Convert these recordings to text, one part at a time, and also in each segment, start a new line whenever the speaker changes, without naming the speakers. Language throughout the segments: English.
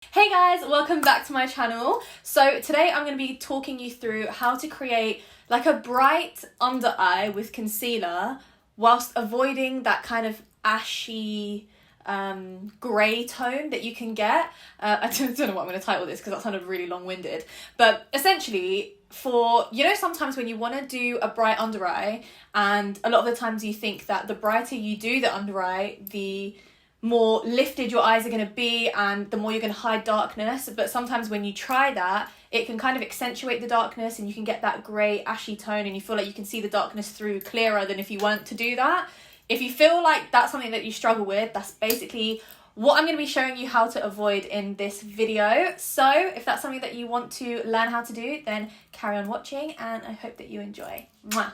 Hey guys, welcome back to my channel. So today I'm going to be talking you through how to create like a bright under eye with concealer whilst avoiding that kind of ashy grey tone that you can get. I don't know what I'm going to title this because that sounded really long-winded, but essentially sometimes when you want to do a bright under eye, and a lot of the times you think that the brighter you do the under eye, the more lifted your eyes are going to be and the more you're going to hide darkness. But sometimes when you try that, it can kind of accentuate the darkness and you can get that grey ashy tone and you feel like you can see the darkness through clearer than if you weren't to do that. If you feel like that's something that you struggle with, that's basically what I'm going to be showing you how to avoid in this video. So if that's something that you want to learn how to do, then carry on watching and I hope that you enjoy. Mwah.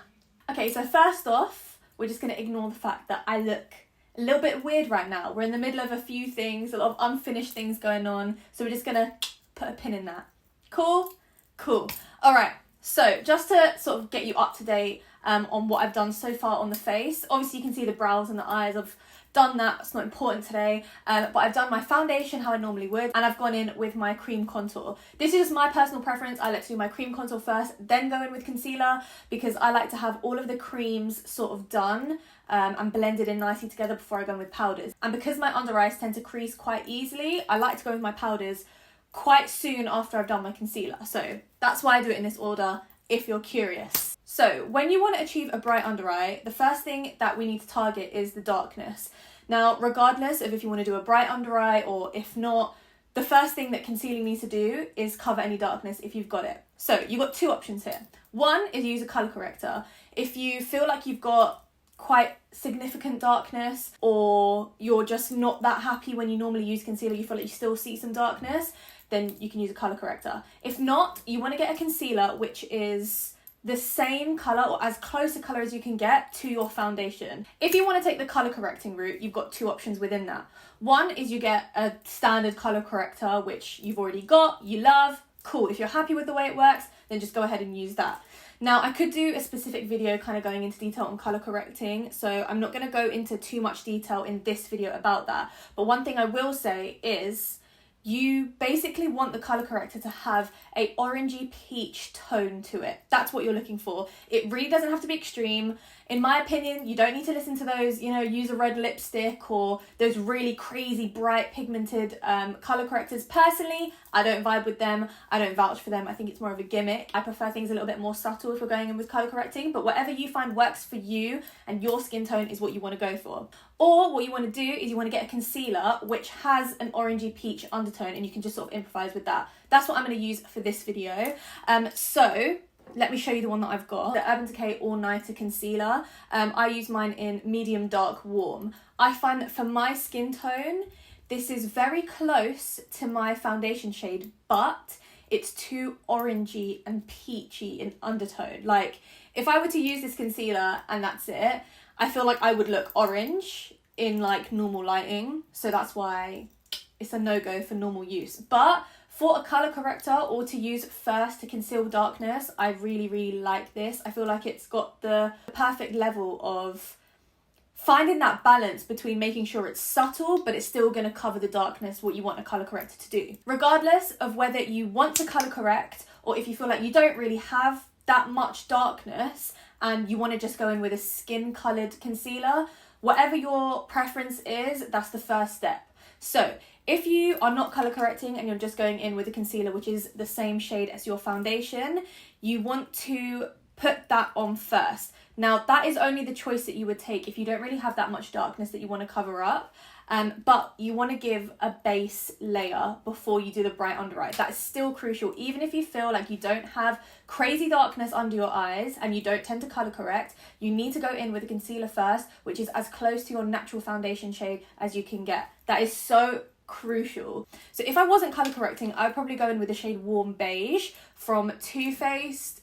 Okay, so first off, we're just going to ignore the fact that I look a little bit weird right now. We're in the middle of a few things, a lot of unfinished things going on, so we're just gonna put a pin in that. Cool? Cool. Alright, so just to sort of get you up to date on what I've done so far on the face. Obviously you can see the brows and the eyes. I've done that, it's not important today, but I've done my foundation how I normally would, and I've gone in with my cream contour. This is just my personal preference. I like to do my cream contour first, then go in with concealer, because I like to have all of the creams sort of done and blended in nicely together before I go in with powders. And because my under eyes tend to crease quite easily, I like to go with my powders quite soon after I've done my concealer. So that's why I do it in this order, if you're curious. So when you want to achieve a bright under eye, the first thing that we need to target is the darkness. Now, regardless of if you want to do a bright under eye or if not, the first thing that concealing needs to do is cover any darkness if you've got it. So you've got two options here. One is use a colour corrector. If you feel like you've got quite significant darkness or you're just not that happy when you normally use concealer, you feel like you still see some darkness, then you can use a colour corrector. If not, you want to get a concealer which is the same colour or as close a colour as you can get to your foundation. If you want to take the colour correcting route, you've got two options within that. One is you get a standard colour corrector which you've already got, you love, cool. If you're happy with the way it works, then just go ahead and use that. Now, I could do a specific video kind of going into detail on colour correcting, so I'm not going to go into too much detail in this video about that. But one thing I will say is you basically want the colour corrector to have a orangey peach tone to it. That's what you're looking for. It really doesn't have to be extreme. In my opinion, you don't need to listen to those, use a red lipstick or those really crazy bright pigmented colour correctors. Personally, I don't vibe with them. I don't vouch for them. I think it's more of a gimmick. I prefer things a little bit more subtle if we're going in with colour correcting, but whatever you find works for you and your skin tone is what you want to go for. Or what you want to do is you want to get a concealer which has an orangey peach undertone and you can just sort of improvise with that. That's what I'm going to use for this video. So let me show you the one that I've got. The Urban Decay All Nighter Concealer. I use mine in medium dark warm. I find that for my skin tone, this is very close to my foundation shade, but it's too orangey and peachy in undertone. Like, if I were to use this concealer and that's it, I feel like I would look orange in like normal lighting. So that's why it's a no-go for normal use. But for a colour corrector or to use first to conceal darkness, I really, really like this. I feel like it's got the perfect level of finding that balance between making sure it's subtle, but it's still going to cover the darkness, what you want a colour corrector to do. Regardless of whether you want to colour correct or if you feel like you don't really have that much darkness and you want to just go in with a skin coloured concealer, whatever your preference is, that's the first step. So if you are not colour correcting and you're just going in with a concealer which is the same shade as your foundation, you want to put that on first. Now, that is only the choice that you would take if you don't really have that much darkness that you want to cover up, but you want to give a base layer before you do the bright under eye. That is still crucial. Even if you feel like you don't have crazy darkness under your eyes and you don't tend to colour correct, you need to go in with a concealer first, which is as close to your natural foundation shade as you can get. That is so crucial. So if I wasn't colour correcting, I would probably go in with the shade Warm Beige from TooFaced.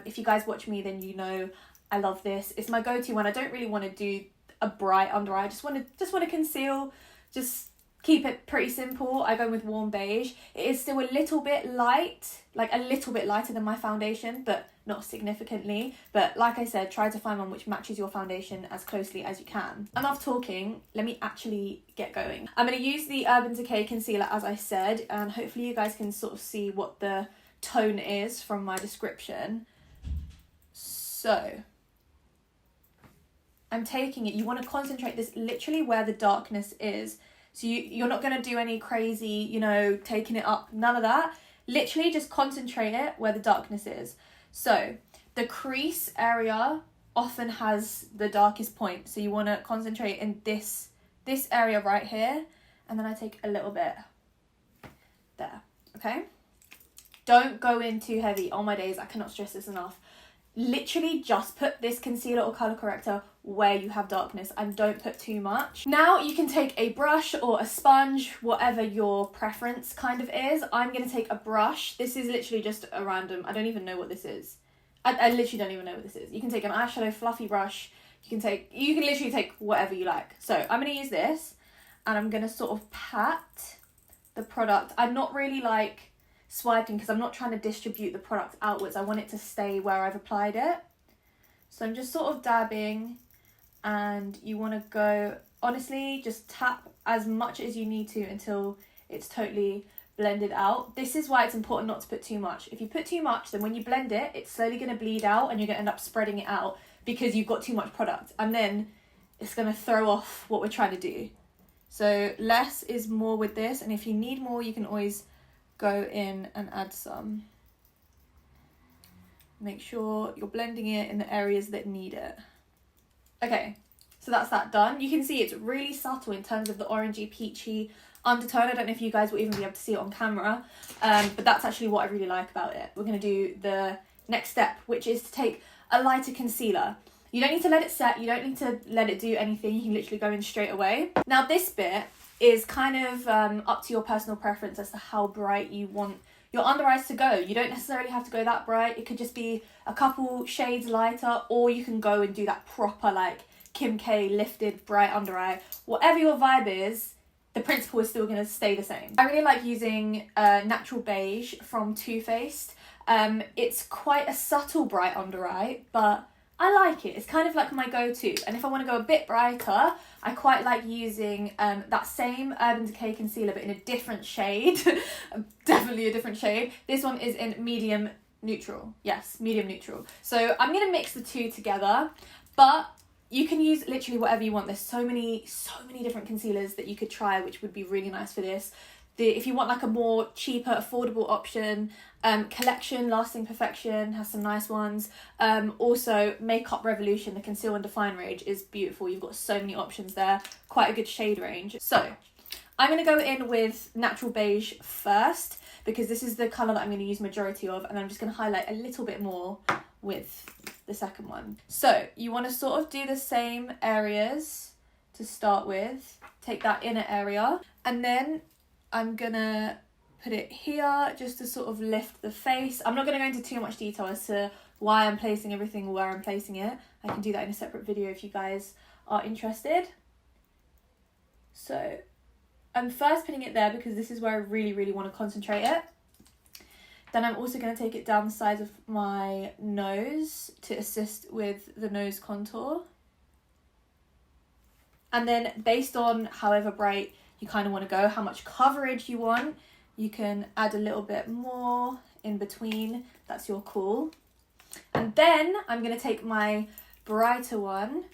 If you guys watch me, then you know I love this. It's my go-to one. I don't really want to do a bright under eye. I just want to conceal, just keep it pretty simple. I go with warm beige. It is still a little bit light, like a little bit lighter than my foundation, but not significantly. But like I said, try to find one which matches your foundation as closely as you can. Enough talking, let me actually get going. I'm going to use the Urban Decay concealer, as I said, and hopefully you guys can sort of see what the tone is from my description. So I'm taking it, you want to concentrate this literally where the darkness is. So you're not going to do any crazy, you know, taking it up, none of that. Literally just concentrate it where the darkness is. So the crease area often has the darkest point. So you want to concentrate in this area right here. And then I take a little bit there, okay? Don't go in too heavy. Oh my days, I cannot stress this enough. Literally just put this concealer or colour corrector where you have darkness and don't put too much. Now you can take a brush or a sponge, whatever your preference kind of is. I'm going to take a brush. This is literally just a random, I don't even know what this is. I literally don't even know what this is. You can take an eyeshadow fluffy brush. You can literally take whatever you like. So I'm going to use this and I'm going to sort of pat the product. I'm not really like swiping because I'm not trying to distribute the product outwards. I want it to stay where I've applied it. So I'm just sort of dabbing, and you want to go, honestly, just tap as much as you need to until it's totally blended out. This is why it's important not to put too much. If you put too much, then when you blend it, it's slowly going to bleed out and you're going to end up spreading it out because you've got too much product, and then it's going to throw off what we're trying to do. So less is more with this, and if you need more, you can always go in and add some. Make sure you're blending it in the areas that need it. Okay, so that's that done. You can see it's really subtle in terms of the orangey peachy undertone. I don't know if you guys will even be able to see it on camera, but that's actually what I really like about it. We're going to do the next step, which is to take a lighter concealer. You don't need to let it set, you don't need to let it do anything, you can literally go in straight away. Now this bit is kind of up to your personal preference as to how bright you want your under eyes to go. You don't necessarily have to go that bright. It could just be a couple shades lighter, or you can go and do that proper like Kim K lifted bright under eye. Whatever your vibe is, the principle is still going to stay the same. I really like using Natural Beige from TooFaced. It's quite a subtle bright under eye, but I like it. It's kind of like my go-to. And if I want to go a bit brighter, I quite like using that same Urban Decay concealer, but in a different shade. Definitely a different shade. This one is in medium neutral. Yes, medium neutral. So I'm going to mix the two together, but you can use literally whatever you want. There's so many different concealers that you could try, which would be really nice for this. If you want like a more cheaper, affordable option, Collection Lasting Perfection has some nice ones. Also, Makeup Revolution, the Conceal and Define range is beautiful. You've got so many options there, quite a good shade range. So I'm going to go in with Natural Beige first, because this is the colour that I'm going to use majority of, and I'm just going to highlight a little bit more with the second one. So you want to sort of do the same areas to start with. Take that inner area, and then I'm gonna put it here just to sort of lift the face. I'm not gonna go into too much detail as to why I'm placing everything where I'm placing it. I can do that in a separate video if you guys are interested. So I'm first putting it there because this is where I really want to concentrate it. Then I'm also going to take it down the sides of my nose to assist with the nose contour. And then based on however bright you kind of want to go, how much coverage you want, you can add a little bit more in between. That's your call. And then I'm going to take my brighter one,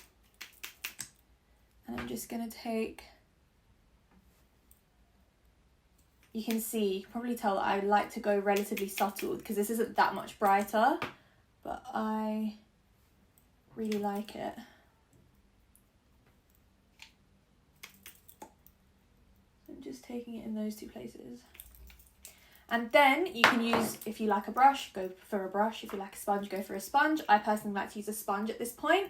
and I'm just going to take, you can see, you can probably tell that I like to go relatively subtle because this isn't that much brighter, but I really like it. I'm just taking it in those two places. And then you can use, if you like a brush, go for a brush. If you like a sponge, go for a sponge. I personally like to use a sponge at this point.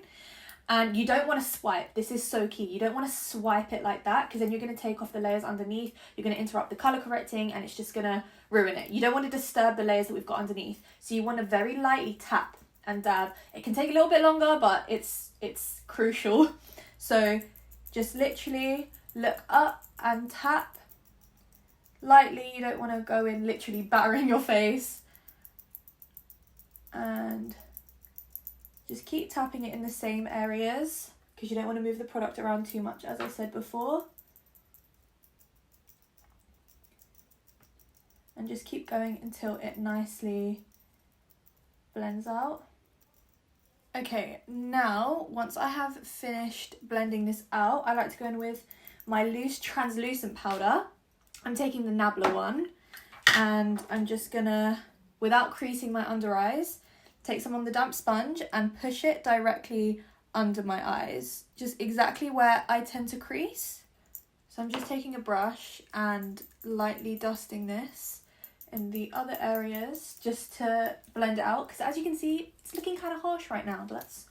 And you don't want to swipe. This is so key. You don't want to swipe it like that, because then you're going to take off the layers underneath. You're going to interrupt the colour correcting, and it's just going to ruin it. You don't want to disturb the layers that we've got underneath. So you want to very lightly tap and dab. It can take a little bit longer, but it's crucial. So just literally look up and tap lightly. You don't want to go in literally battering your face. And just keep tapping it in the same areas because you don't want to move the product around too much, as I said before. And just keep going until it nicely blends out. Okay, now once I have finished blending this out, I like to go in with my loose translucent powder. I'm taking the NABLA one, and I'm just gonna, without creasing my under eyes, take some on the damp sponge and push it directly under my eyes, just exactly where I tend to crease. So I'm just taking a brush and lightly dusting this in the other areas just to blend it out, because as you can see, it's looking kind of harsh right now, but it's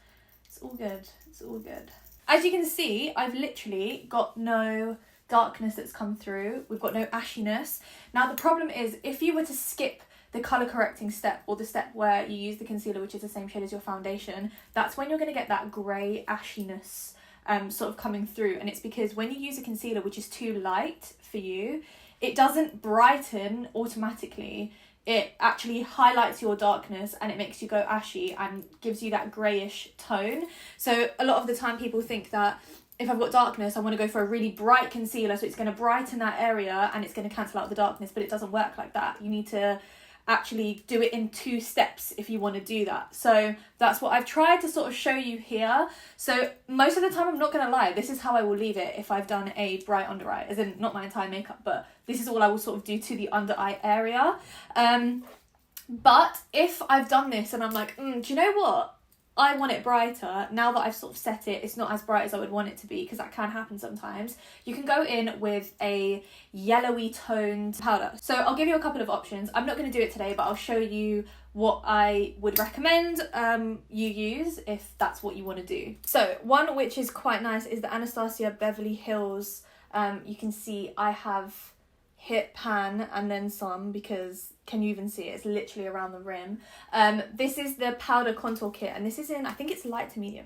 all good. It's all good. As you can see, I've literally got no darkness that's come through. We've got no ashiness. Now the problem is, if you were to skip the color correcting step, or the step where you use the concealer, which is the same shade as your foundation, that's when you're going to get that grey ashiness sort of coming through. And it's because when you use a concealer which is too light for you, it doesn't brighten automatically. It actually highlights your darkness and it makes you go ashy and gives you that greyish tone. So a lot of the time people think that if I've got darkness, I want to go for a really bright concealer, so it's going to brighten that area and it's going to cancel out the darkness, but it doesn't work like that. You need to actually do it in 2 steps if you want to do that. So that's what I've tried to sort of show you here. So most of the time, I'm not going to lie, this is how I will leave it if I've done a bright under eye, as in not my entire makeup, but this is all I will sort of do to the under eye area. But if I've done this and I'm like, do you know what? I want it brighter. Now that I've sort of set it, it's not as bright as I would want it to be, because that can happen sometimes. You can go in with a yellowy toned powder. So I'll give you a couple of options. I'm not going to do it today, but I'll show you what I would recommend you use if that's what you want to do. So one which is quite nice is the Anastasia Beverly Hills. You can see I have hit pan and then some, because can you even see it? It's literally around the rim. This is the powder contour kit, and this is in, I think it's light to medium.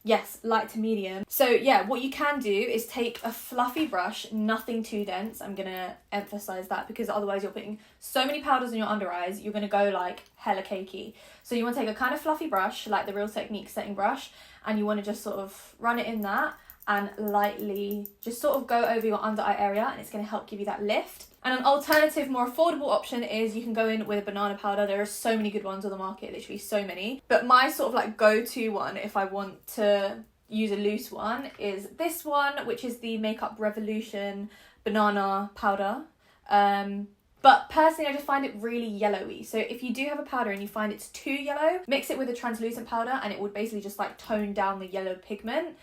Yes, light to medium. So yeah, what you can do is take a fluffy brush, nothing too dense. I'm gonna emphasize that, because otherwise you're putting so many powders in your under eyes, you're gonna go like hella cakey. So you want to take a kind of fluffy brush, like the Real Technique setting brush, and you want to just sort of run it in that and lightly just sort of go over your under eye area, and it's going to help give you that lift. And an alternative, more affordable option is you can go in with a banana powder. There are so many good ones on the market, literally so many. But my sort of like go-to one, if I want to use a loose one, is this one, which is the Makeup Revolution banana powder. But personally, I just find it really yellowy. So if you do have a powder and you find it's too yellow, mix it with a translucent powder and it would basically just like tone down the yellow pigment.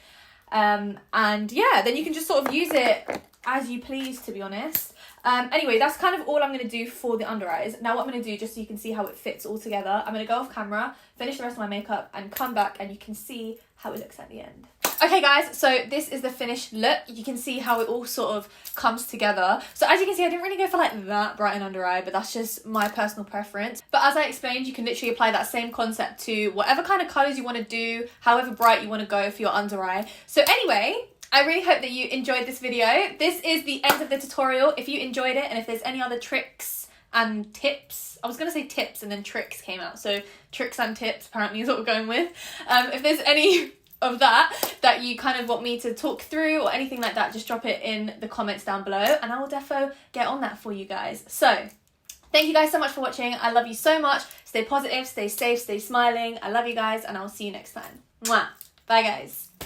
And yeah, then you can just sort of use it as you please, to be honest. Anyway, that's kind of all I'm going to do for the under eyes. Now what I'm going to do, just so you can see how it fits all together, I'm going to go off camera, finish the rest of my makeup and come back and you can see how it looks at the end. Okay guys, so this is the finished look. You can see how it all sort of comes together. So as you can see, I didn't really go for like that bright and under eye, but that's just my personal preference. But as I explained, you can literally apply that same concept to whatever kind of colours you want to do, however bright you want to go for your under eye. So anyway, I really hope that you enjoyed this video. This is the end of the tutorial. If you enjoyed it and if there's any other tricks and tips, I was going to say tips and then tricks came out. So tricks and tips apparently is what we're going with. If there's any of that you kind of want me to talk through or anything like that, just drop it in the comments down below and I will defo get on that for you guys. So thank you guys so much for watching. I love you so much. Stay positive, stay safe, stay smiling. I love you guys and I'll see you next time. Mwah. Bye guys.